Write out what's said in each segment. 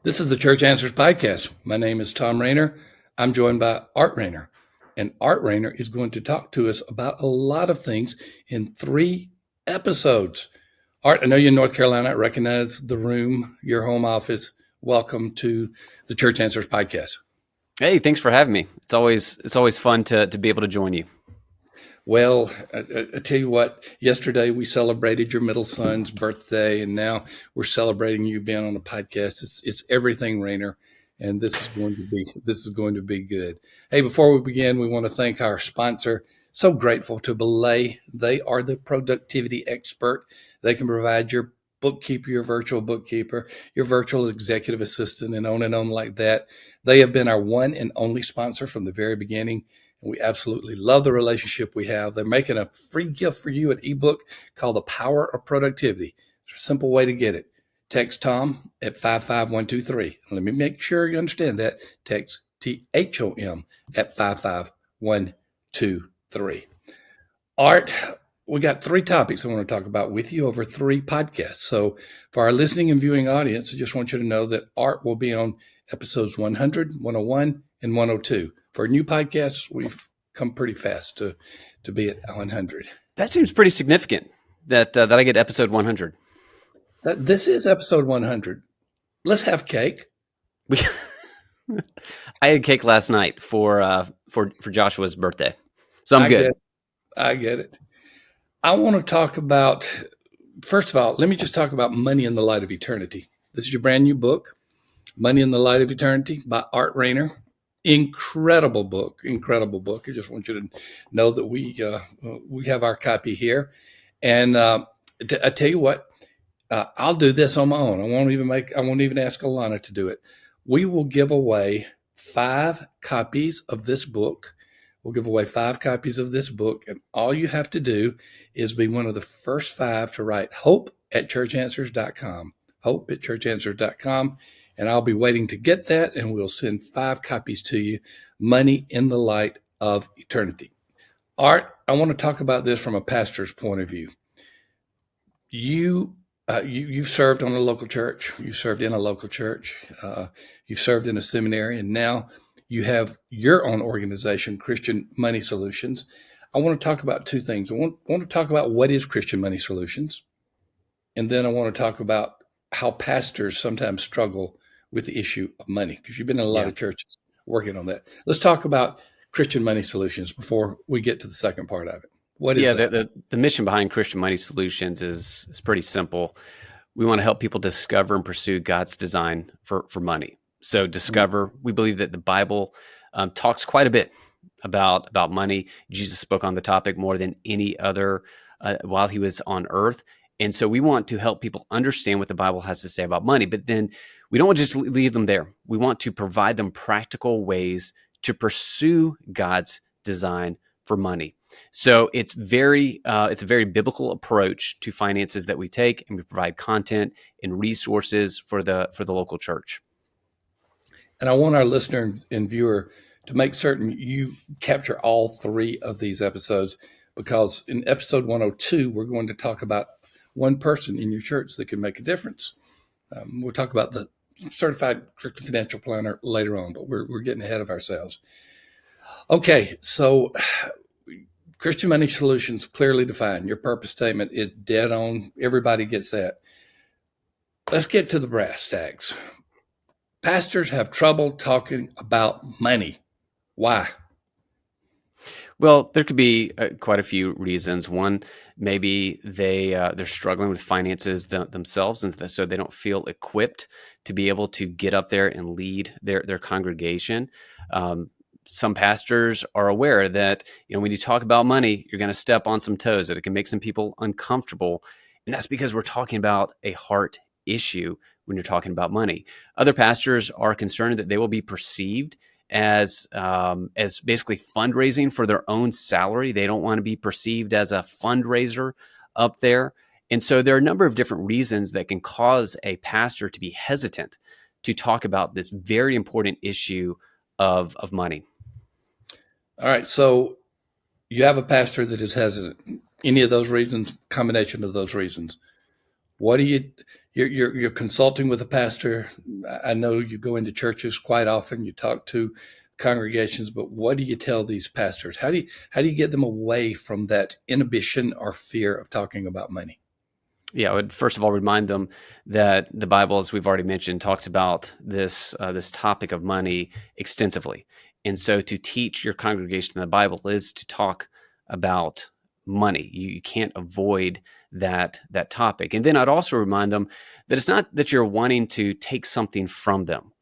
This is the Church Answers Podcast. My name is Tom Rayner. I'm joined by Art Rayner. And Art Rayner is going to talk to us about a lot of things in 3 episodes. Art, I know you're in North Carolina. I recognize the room, your home office. Welcome to the Church Answers Podcast. Hey, thanks for having me. It's always fun to be able to join you. Well, I tell you what, yesterday we celebrated your middle son's birthday, and now we're celebrating you being on the podcast. It's everything, Rayner, and this is going to be good. Hey, before we begin, we want to thank our sponsor. So grateful to Belay. They are the productivity expert. They can provide your bookkeeper, your virtual bookkeeper, your virtual executive assistant, and on like that. They have been our one and only sponsor from the very beginning. We absolutely love the relationship we have. They're making a free gift for you, an ebook called The Power of Productivity. It's a simple way to get it. Text THOM at 55123. Let me make sure you understand that. Text THOM at 55123. Art, we got 3 topics I want to talk about with you over 3 podcasts. So for our listening and viewing audience, I just want you to know that Art will be on episodes 100, 101, and 102. For new podcasts, we've come pretty fast to be at 100. That seems pretty significant that I get episode 100. This is episode 100. Let's have cake. I had cake last night for Joshua's birthday, so I'm good. I get it. I want to talk about, first of all, let me just talk about Money in the Light of Eternity. This is your brand new book, Money in the Light of Eternity by Art Rayner. Incredible book. I just want you to know that we have our copy here. And I tell you what, I'll do this on my own. I won't even ask Alana to do it. We will give away 5 copies of this book. We'll give away 5 copies of this book. And all you have to do is be one of the first 5 to write hope@churchanswers.com. hope@churchanswers.com. And I'll be waiting to get that, and we'll send 5 copies to you. Money in the Light of Eternity. Art, I want to talk about this from a pastor's point of view. You've served on a local church. You served in a local church. You've served in a seminary, and now you have your own organization, Christian Money Solutions. I want to talk about 2 things. I want to talk about what is Christian Money Solutions, and then I want to talk about how pastors sometimes struggle with the issue of money, because you've been in a lot of churches working on that. Let's talk about Christian Money Solutions before we get to the second part of it. What is that? The mission behind Christian Money Solutions is pretty simple. We want to help people discover and pursue God's design for money. So discover, we believe that the Bible talks quite a bit about money. Jesus spoke on the topic more than any other while he was on earth. And so we want to help people understand what the Bible has to say about money, but then we don't want to just leave them there. We want to provide them practical ways to pursue God's design for money. So it's a very biblical approach to finances that we take, and we provide content and resources for the local church. And I want our listener and viewer to make certain you capture all 3 of these episodes, because in episode 102, we're going to talk about one person in your church that can make a difference. We'll talk about the certified financial planner later on, but we're getting ahead of ourselves. Okay, so Christian Money Solutions, clearly defined. Your purpose statement is dead on. Everybody gets that. Let's get to the brass tacks. Pastors have trouble talking about money. Why? Well, there could be quite a few reasons. One, maybe they're struggling with finances themselves, and so they don't feel equipped to be able to get up there and lead their congregation. Some pastors are aware that when you talk about money, you're going to step on some toes, that it can make some people uncomfortable, and that's because we're talking about a heart issue when you're talking about money. Other pastors are concerned that they will be perceived as basically fundraising for their own salary. They don't want to be perceived as a fundraiser up there. And so there are a number of different reasons that can cause a pastor to be hesitant to talk about this very important issue of money. All right. So you have a pastor that is hesitant. Any of those reasons, combination of those reasons. What do you, you're consulting with a pastor. I know you go into churches quite often. You talk to congregations, but what do you tell these pastors? How do you get them away from that inhibition or fear of talking about money? Yeah, I would first of all remind them that the Bible, as we've already mentioned, talks about this topic of money extensively. And so to teach your congregation the Bible is to talk about money. You can't avoid that topic. And then I'd also remind them that it's not that you're wanting to take something from them.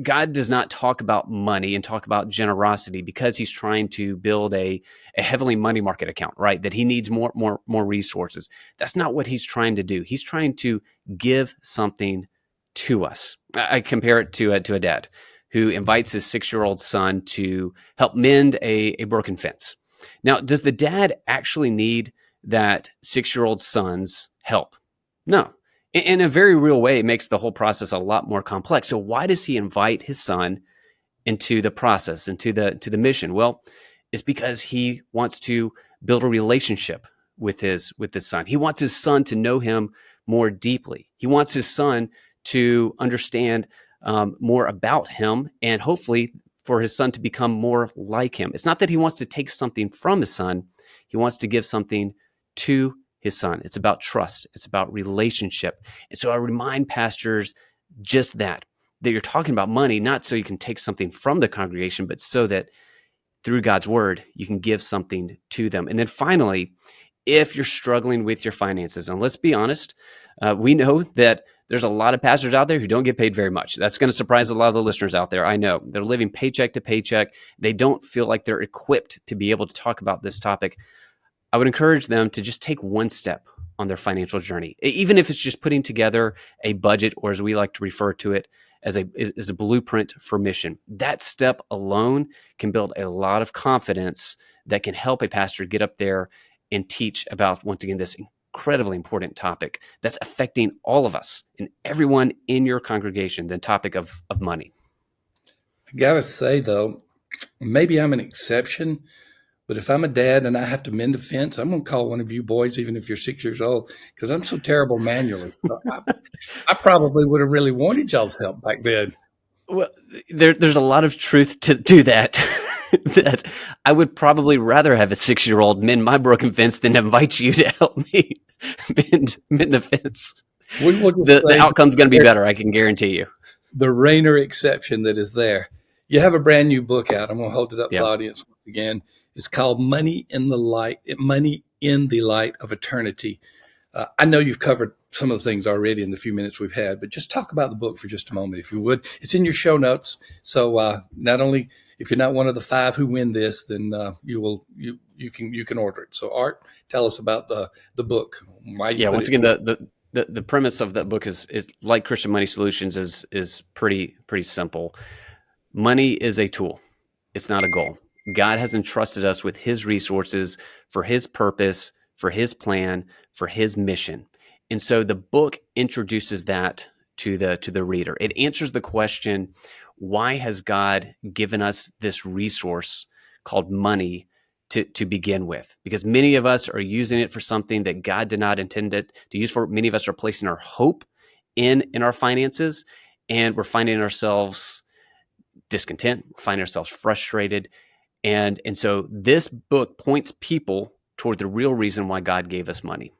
God does not talk about money and talk about generosity because he's trying to build a heavily money market account, right? That he needs more resources. That's not what he's trying to do. He's trying to give something to us. I compare it to a dad who invites his 6-year-old son to help mend a broken fence. Now, does the dad actually need that 6-year-old son's help? No. In a very real way, it makes the whole process a lot more complex. So why does he invite his son into the process, into the mission? Well, it's because he wants to build a relationship with his son. He wants his son to know him more deeply. He wants his son to understand more about him, and hopefully for his son to become more like him. It's not that he wants to take something from his son. He wants to give something to his son. It's about trust. It's about relationship. And so I remind pastors just that you're talking about money, not so you can take something from the congregation, but so that through God's word, you can give something to them. And then finally, if you're struggling with your finances, and let's be honest, we know that there's a lot of pastors out there who don't get paid very much. That's going to surprise a lot of the listeners out there. I know they're living paycheck to paycheck. They don't feel like they're equipped to be able to talk about this topic. I would encourage them to just take one step on their financial journey, even if it's just putting together a budget, or as we like to refer to it, as a blueprint for mission. That step alone can build a lot of confidence that can help a pastor get up there and teach about, once again, this incredibly important topic that's affecting all of us and everyone in your congregation, the topic of money. I gotta say though, maybe I'm an exception, but if I'm a dad and I have to mend a fence, I'm going to call one of you boys, even if you're 6 years old, because I'm so terrible manually. So I probably would have really wanted y'all's help back then. Well, there's a lot of truth to that. That I would probably rather have a 6-year-old mend my broken fence than invite you to help me mend the fence. We will just The say outcome's going to be better, I can guarantee you. the Rayner exception that is there. You have a brand new book out. I'm going to hold it up for Yeah. the audience once again. It's called Money in the Light of Eternity. I know you've covered some of the things already in the few minutes we've had, but just talk about the book for just a moment, if you would. It's in your show notes. So not only if you're not one of the 5 who win this, then you can order it. So Art, tell us about the book. Why you Yeah. put Once it again, the premise of that book is like Christian Money Solutions is pretty simple. Money is a tool. It's not a goal. God has entrusted us with his resources for his purpose, for his plan, for his mission. And so the book introduces that to the reader. It answers the question, why has God given us this resource called money to begin with? Because many of us are using it for something that God did not intend it to use for. Many of us are placing our hope in our finances, and we're finding ourselves discontent, find ourselves frustrated. And so this book points people toward the real reason why God gave us money.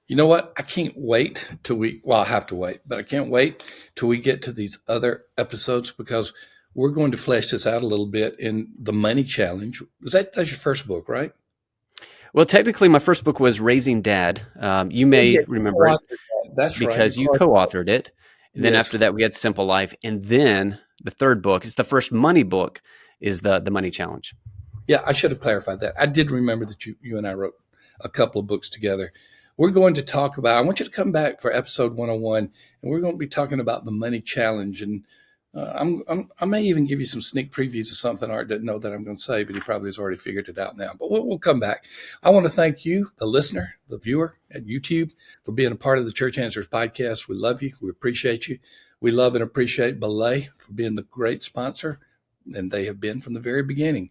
You know what? I can't wait I have to wait, but I can't wait till we get to these other episodes, because we're going to flesh this out a little bit in the Money Challenge. That's your first book, right? Well, technically, my first book was Raising Dad. You may Yeah, remember it that's right. because you co-authored it. And then Yes. after that, we had Simple Life. And then the third book is the first money book, is the Money Challenge. Yeah, I should have clarified that. I did remember that you and I wrote a couple of books together. We're going to talk about, I want you to come back for episode 101, and we're going to be talking about the Money Challenge. And I may even give you some sneak previews of something Art didn't know that I'm going to say, but he probably has already figured it out now. But we'll come back. I want to thank you, the listener, the viewer at YouTube, for being a part of the Church Answers podcast. We love you. We appreciate you. We love and appreciate Belay for being the great sponsor, and they have been from the very beginning.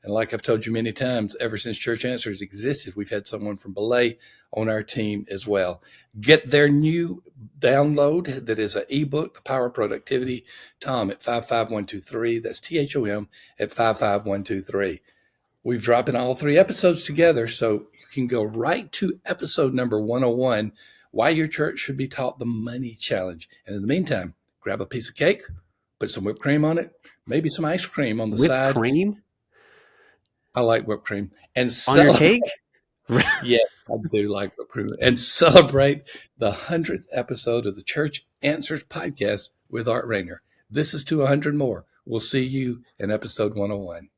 And like I've told you many times, ever since Church Answers existed, we've had someone from Belay on our team as well. Get their new download that is an ebook, The Power of Productivity, THOM at 55123. That's THOM at 55123. We've dropped in all 3 episodes together, so you can go right to episode number 101, Why Your Church Should Be Taught the Money Challenge. And in the meantime, grab a piece of cake, put some whipped cream on it, maybe some ice cream on the Whipped side. cream I like whipped cream. And on your cake? Yes, I do like whipped cream. And celebrate the 100th episode of the Church Answers podcast with Art Rayner. This is to 100 more. We'll see you in episode 101.